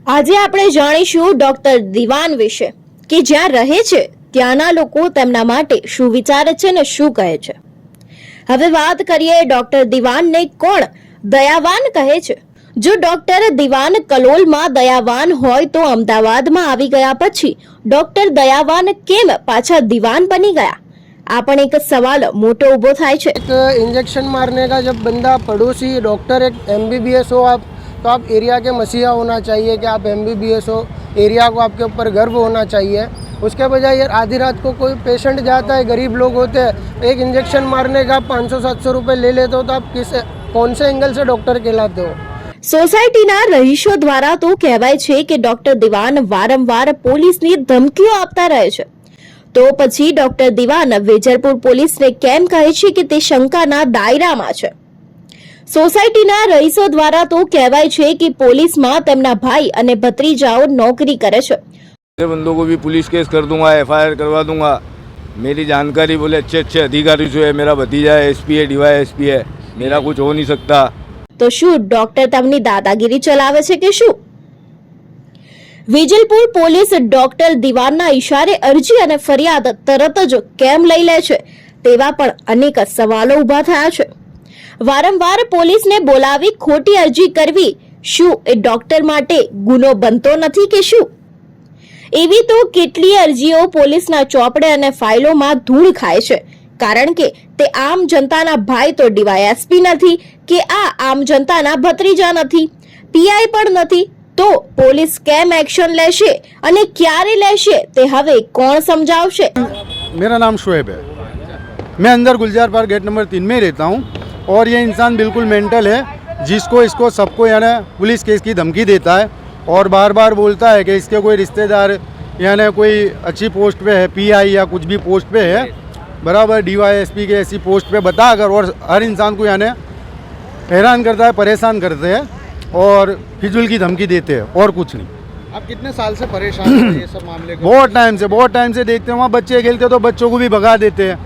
આજે આપણે જાણીશું ડોક્ટર દિવાન વિશે કે જ્યાં રહે છે ત્યાંના લોકો તેમના માટે શું વિચારે છે ને શું કહે છે। હવે વાત કરીએ ડોક્ટર દિવાનને કોણ દયાવાન કહે છે। જો ડોક્ટર દિવાન કલોલમાં દયાવાન હોય તો અમદાવાદમાં આવી ગયા પછી ડોક્ટર દયાવાન કેમ પાછા દિવાન બની ગયા? આ પણ એક સવાલ મોટો ઊભો થાય છે। एक इंजेक्शन मारने का जब बंदा पड़ोसी डॉक्टर एक MBBS हो आप, तो आप एरिया के मसीहा होना चाहिए कि आप MBBS हो, एरिया को आपके ऊपर गर्व होना चाहिए। उसके बजाय यार आधी रात को कोई पेशेंट जाता है, गरीब लोग होते हैं, एक इंजेक्शन मारने का 500-700 रुपये ले लेते हो, तो आप कौन से एंगल से डॉक्टर कहलाते हो? સોસાયટીના રહીશો દ્વારા તો કહેવાય છે કે ડોક્ટર દિવાન વારંવાર પોલીસની ધમકીઓ આપતા રહે છે, તો પછી ડોક્ટર દિવાન વેજલપુર પોલીસને કેમ કહે છે કે તે શંકાના દાયરામાં છે? સોસાયટીના રહીશો દ્વારા તો કહેવાય છે કે પોલીસમાં તેમના ભાઈ અને ભત્રીજાઓ નોકરી કરે છે। बंदों को भी पुलिस केस कर दूंगा, FIR करवा दूंगा। मेरी जानकारी बोले अच्छे अच्छे अधिकारी जो है, मेरा भतीजा है, SP है, DYSP है, मेरा कुछ हो नहीं सकता। તો શું ડોક્ટર તેમની દાદાગીરી ચલાવે છે કે શું? વેજલપુર પોલીસ ડોક્ટર દિવાનના ઇશારે અરજી અને ફરિયાદ તરત જ કેમ લઈ લે છે તેવા પણ અનેક સવાલો ઊભા થયા છે। વારંવાર પોલીસને બોલાવી ખોટી અરજી કરવી શું એ ડોક્ટર માટે ગુનો બનતો નથી કે શું? એવી તો કેટલી અરજીઓ પોલીસના ચોપડે અને ફાઇલોમાં ધૂળ ખાય છે, કારણ કે તે આમ જનતાના ભાઈ તો DYSP નથી કે આ આમ જનતાના ભત્રીજા નથી, PI પણ નથી, તો પોલીસ કેમ એક્શન લેશે અને ક્યારે લેશે તે હવે કોણ સમજાવશે? मेरा नाम शुएब है। मैं अंदर गुलजार पार्क गेट नंबर 3 में रहता हूँ और ये इंसान बिल्कुल मेंटल है, जिसको इसको सबको यानी पुलिस केस की धमकी देता है और बार बार बोलता है कि इसके कोई रिश्तेदार यानी कोई अच्छी पोस्ट पे है, PI या कुछ भी पोस्ट पे है, बराबर DYSP के ऐसी पोस्ट पे बताकर और हर इंसान को यानी हैरान करता है, परेशान करते हैं और फिजूल की धमकी देते हैं और कुछ नहीं। आप कितने साल से परेशान हैं ये सब मामले को? बहुत टाइम से देखते हैं। वहाँ बच्चे खेलते हैं तो बच्चों को भी भगा देते हैं,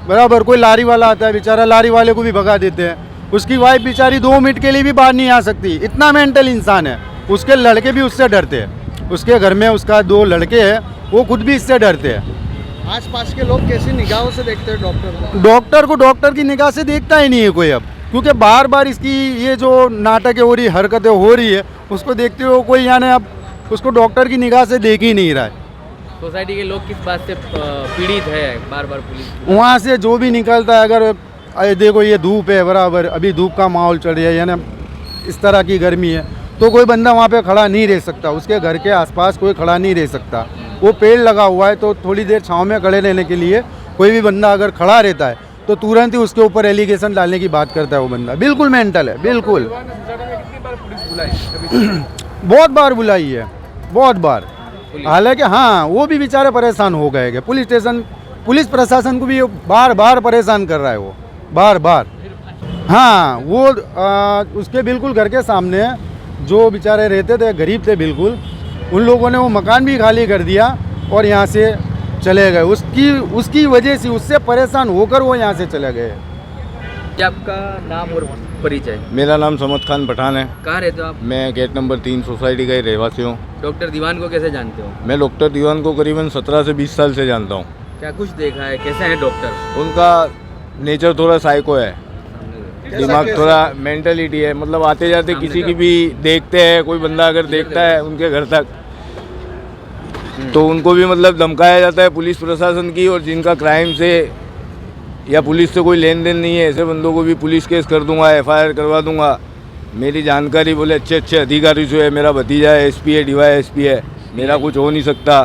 बराबर। कोई लारी वाला आता है बेचारा, लारी वाले को भी भगा देते हैं। उसकी वाइफ बेचारी 2 मिनट के लिए भी बाहर नहीं आ सकती, इतना मेंटल इंसान है। उसके लड़के भी उससे डरते हैं, उसके घर में उसका 2 लड़के हैं, वो खुद भी इससे डरते हैं। आसपास के लोग कैसी निगाहों से देखते हैं डॉक्टर को डॉक्टर की निगाह से देखता ही नहीं है कोई अब, क्योंकि बार बार इसकी ये जो नाटक हो रही, हरकतें हो रही है, उसको देखते हुए कोई यानी अब उसको डॉक्टर की निगाह से देख ही नहीं रहा है। सोसाइटी के लोग किस बात से पीड़ित है? बार बार पुलिस वहाँ से जो भी निकलता है, अगर देखो ये धूप है, बराबर अभी धूप का माहौल चल रहा है, यानी इस तरह की गर्मी है, तो कोई बंदा वहाँ पे खड़ा नहीं रह सकता, उसके घर के आसपास कोई खड़ा नहीं रह सकता। वो पेड़ लगा हुआ है तो थोड़ी देर छाँव में खड़े रहने के लिए कोई भी बंदा अगर खड़ा रहता है तो तुरंत ही उसके ऊपर एलिगेशन डालने की बात करता है। वो बंदा बिल्कुल मेंटल है, बिल्कुल। बहुत बार बुलाई है, बहुत बार। हालांकि हाँ, वो भी बेचारे परेशान हो गए। पुलिस स्टेशन, पुलिस प्रशासन को भी बार बार परेशान कर रहा है, वो बार बार। हाँ, वो उसके बिल्कुल घर के सामने जो बेचारे रहते थे, गरीब थे बिल्कुल, उन लोगों ने वो मकान भी खाली कर दिया और यहाँ से चले गए। उसकी वजह से, उससे परेशान होकर वो यहाँ से चले गए। क्या आपका नाम और परिचय? मेरा नाम समद खान पठान है। कहाँ रहते हो आप? मैं गेट नंबर 3 सोसाइटी का ही रहवासी हूँ। डॉक्टर दीवान को कैसे जानते हो? मैं डॉक्टर दीवान को करीबन 17 से 20 साल से जानता हूँ। क्या कुछ देखा है? कैसे हैं डॉक्टर? उनका नेचर थोड़ा साइको है, दिमाग थोड़ा मेंटलिटी है, मतलब आते जाते किसी की भी देखते हैं, कोई बंदा अगर देखता है उनके घर तक तो उनको भी मतलब धमकाया जाता है पुलिस प्रशासन की, और जिनका क्राइम से या पुलिस से कोई लेन देन नहीं है, ऐसे बंदों को भी पुलिस केस कर दूंगा, FIR करवा दूंगा। मेरी जानकारी बोले अच्छे अच्छे अधिकारी जो है, मेरा भतीजा है, SP है, DYSP है, मेरा कुछ हो नहीं सकता।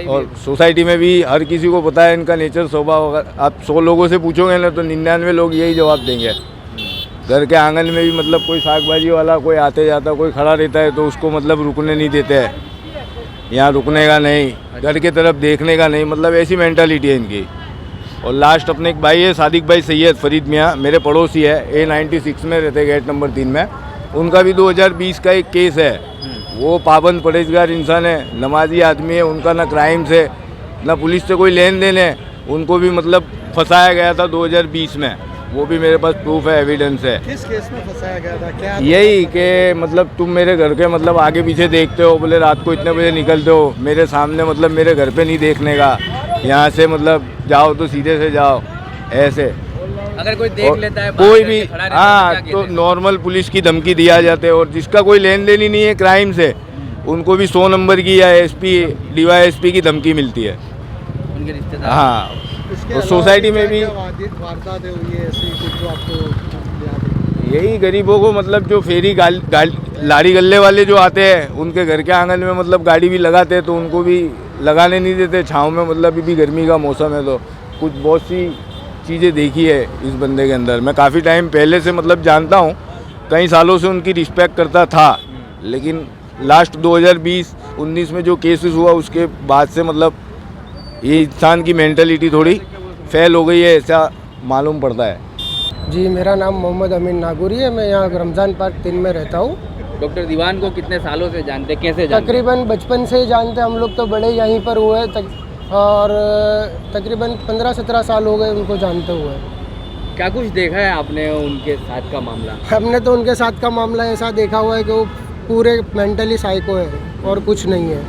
और सोसाइटी में भी हर किसी को पता है इनका नेचर, स्वभाव। आप 100 लोगों से पूछोगे ना तो 99 लोग यही जवाब देंगे। घर के आंगन में भी मतलब कोई साग भाजी वाला कोई आते जाता कोई खड़ा रहता है तो उसको मतलब रुकने नहीं देते हैं, यहाँ रुकने का नहीं, घर की तरफ देखने का नहीं, मतलब ऐसी मेंटालिटी है इनकी। और लास्ट अपने एक भाई है सादिक भाई सैयद फरीद मियाँ, मेरे पड़ोसी है, A96 में रहते गेट नंबर 3 में। उनका भी 2020 का एक केस है। वो पाबंद परहेजगार इंसान है, नमाजी आदमी है, उनका ना क्राइम से ना पुलिस से कोई लेन देन है। उनको भी मतलब फंसाया गया था 2020 में, वो भी मेरे पास प्रूफ है, एविडेंस है। किस केस में फंसाया गया था, क्या यही कि मतलब तुम मेरे घर के मतलब आगे पीछे देखते हो, बोले रात को इतने बजे निकलते हो, मेरे सामने मतलब मेरे घर पे नहीं देखने का, यहाँ से मतलब जाओ तो सीधे से जाओ, ऐसे। अगर कोई देख लेता है कोई बाहर भी, करके खड़ा रहता है, हाँ, क्या तो कहते हैं? नॉर्मल पुलिस की धमकी दिया जाते हैं। और जिसका कोई लेन देन ही नहीं है क्राइम से, उनको भी 100 नंबर की या एसपी DYSP की धमकी मिलती है। उनके रिश्तेदार। हाँ, इसके और अलावा सोसाइटी में भी क्या वारदातें हुई है ऐसी कुछ जो आपको याद है? यही गरीबों को मतलब जो फेरी लारी गल्ले वाले जो आते हैं, उनके घर के आंगन में मतलब गाड़ी भी लगाते हैं, तो उनको भी लगाने नहीं देते छाँव में। मतलब अभी भी गर्मी का मौसम है, तो कुछ बहुत सी चीज़ें देखी है इस बंदे के अंदर। मैं काफ़ी टाइम पहले से मतलब जानता हूँ, कई सालों से उनकी रिस्पेक्ट करता था, लेकिन लास्ट 2020-19 में जो केसेस हुआ उसके बाद से मतलब ये इंसान की मेंटलिटी थोड़ी फेल हो गई है, ऐसा मालूम पड़ता है। जी, मेरा नाम मोहम्मद अमीन नागौरी है। मैं यहाँ रमज़ान पार्क 3 में रहता हूँ। डॉक्टर दीवान को कितने सालों से जानते, कैसे जानते? तकरीबन बचपन से ही जानते, हम लोग तो बड़े यहीं पर हुए और तकरीबन 15-17 साल हो गए उनको जानते हुए। क्या कुछ देखा है आपने उनके साथ का मामला? हमने तो उनके साथ का मामला ऐसा देखा हुआ है कि वो पूरे मेंटली साइको है और कुछ नहीं है।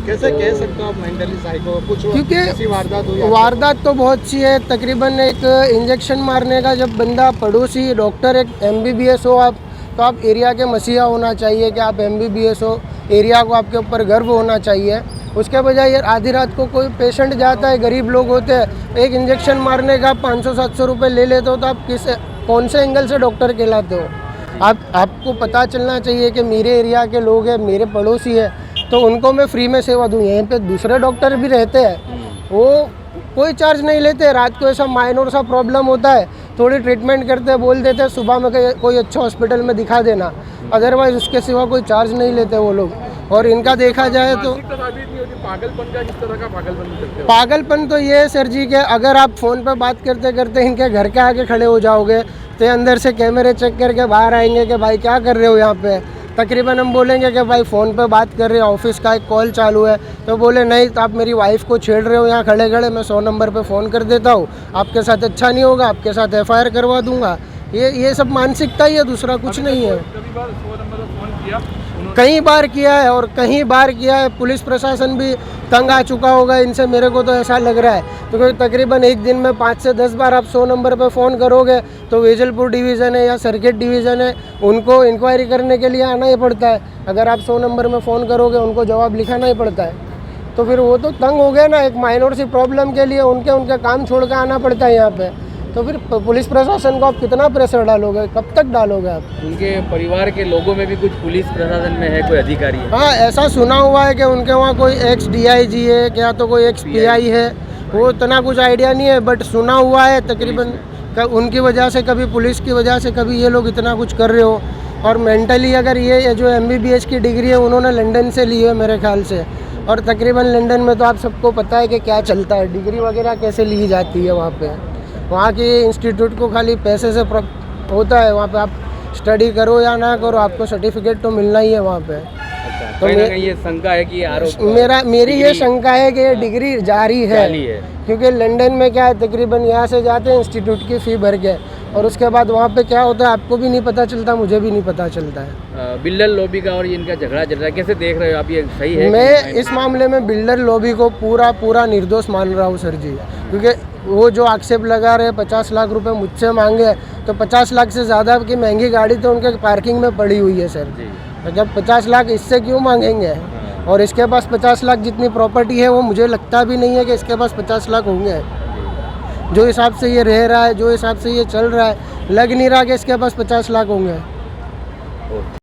कैसे कह सकते हो आप मेंटली साइको? कुछ क्योंकि ऐसी वारदात हुई? वारदात तो बहुत सी है। तकरीबन एक इंजेक्शन मारने का जब बंदा पड़ोसी डॉक्टर एक MBBS हो आप, तो आप एरिया के मसीहा होना चाहिए कि आप MBBS हो, एरिया को आपके ऊपर गर्व होना चाहिए। उसके बजाय यार आधी रात को कोई पेशेंट जाता है, गरीब लोग होते हैं, एक इंजेक्शन मारने का 500-700 रुपये ले लेते हो, तो आप कौन से एंगल से डॉक्टर कहलाते हो? आपको पता चलना चाहिए कि मेरे एरिया के लोग हैं, मेरे पड़ोसी है, तो उनको मैं फ्री में सेवा दूँ। यहाँ पे दूसरे डॉक्टर भी रहते हैं, वो कोई चार्ज नहीं लेते। रात को ऐसा माइनर सा प्रॉब्लम होता है, थोड़ी ट्रीटमेंट करते हैं, बोल देते हैं सुबह में कोई अच्छा हॉस्पिटल में दिखा देना, अदरवाइज उसके सिवा कोई चार्ज नहीं लेते वो लोग। और इनका देखा जाए तो पागलपन तो ये है सर जी कि अगर आप फ़ोन पे बात करते करते इनके घर के आगे खड़े हो जाओगे, तो अंदर से कैमरे चेक करके बाहर आएंगे कि भाई क्या कर रहे हो यहाँ पे। तकरीबन हम बोलेंगे कि भाई फ़ोन पे बात कर रहे हो, ऑफिस का एक कॉल चालू है, तो बोले नहीं तो आप मेरी वाइफ को छेड़ रहे हो यहाँ खड़े खड़े, मैं 100 नंबर पे फ़ोन कर देता हूँ, आपके साथ अच्छा नहीं होगा, आपके साथ FIR करवा दूंगा। ये सब मानसिकता ही है, दूसरा कुछ नहीं है। कई बार किया है और कई बार किया है। पुलिस प्रशासन भी तंग आ चुका होगा इनसे, मेरे को तो ऐसा लग रहा है, क्योंकि तकरीबन एक दिन में 5 से 10 बार आप 100 नंबर पे फ़ोन करोगे तो वेजलपुर डिवीज़न है या सर्किट डिवीज़न है, उनको इंक्वायरी करने के लिए आना ही पड़ता है। अगर आप 100 नंबर में फ़ोन करोगे उनको जवाब लिखाना ही पड़ता है, तो फिर वो तो तंग हो गए ना। एक माइनर सी प्रॉब्लम के लिए उनके काम छोड़ कर आना पड़ता है यहाँ पर। तो फिर पुलिस प्रशासन को आप कितना प्रेशर डालोगे, कब तक डालोगे आप? उनके परिवार के लोगों में भी कुछ पुलिस प्रशासन में है, कोई अधिकारी है? हाँ, ऐसा सुना हुआ है कि उनके वहाँ कोई ex-DIG है, क्या तो कोई ex-PI है, वो इतना कुछ आइडिया नहीं है, बट सुना हुआ है तकरीबन उनकी वजह से, कभी पुलिस की वजह से, कभी ये लोग इतना कुछ कर रहे हो। और मेंटली अगर ये जो MBBS की डिग्री है उन्होंने लंदन से ली है मेरे ख्याल से, और तकरीबन लंदन में तो आप सबको पता है कि क्या चलता है, डिग्री वगैरह कैसे ली जाती है वहाँ पे। वहाँ के इंस्टीट्यूट को खाली पैसे से होता है, वहाँ पे आप स्टडी करो या ना करो, आपको सर्टिफिकेट तो मिलना ही है वहाँ पे। तो कहीं ना कहीं ये शंका है कि आरोप मेरी ये शंका है कि ये डिग्री जारी है, क्योंकि लंदन में क्या है, तकरीबन यहाँ से जाते हैं इंस्टीट्यूट की फ़ी भर के, और उसके बाद वहाँ पे क्या होता है आपको भी नहीं पता चलता, मुझे भी नहीं पता चलता है। बिल्डर लॉबी का और इनका झगड़ा चल रहा है, कैसे देख रहे हो आप? ये सही है? मैं इस मामले में बिल्डर लॉबी को पूरा निर्दोष मान रहा हूँ सर जी, क्योंकि वो जो आक्षेप लगा रहे 50 लाख रुपए मुझसे मांगे, तो 50 लाख से ज़्यादा की महंगी गाड़ी तो उनके पार्किंग में पड़ी हुई है सर। तो जब 50 लाख इससे क्यों मांगेंगे? और इसके पास 50 लाख जितनी प्रॉपर्टी है वो मुझे लगता भी नहीं है कि इसके पास 50 लाख होंगे। जो हिसाब से ये रह रहा है, जो हिसाब से ये चल रहा है, लग नहीं रहा कि इसके पास 50 लाख होंगे।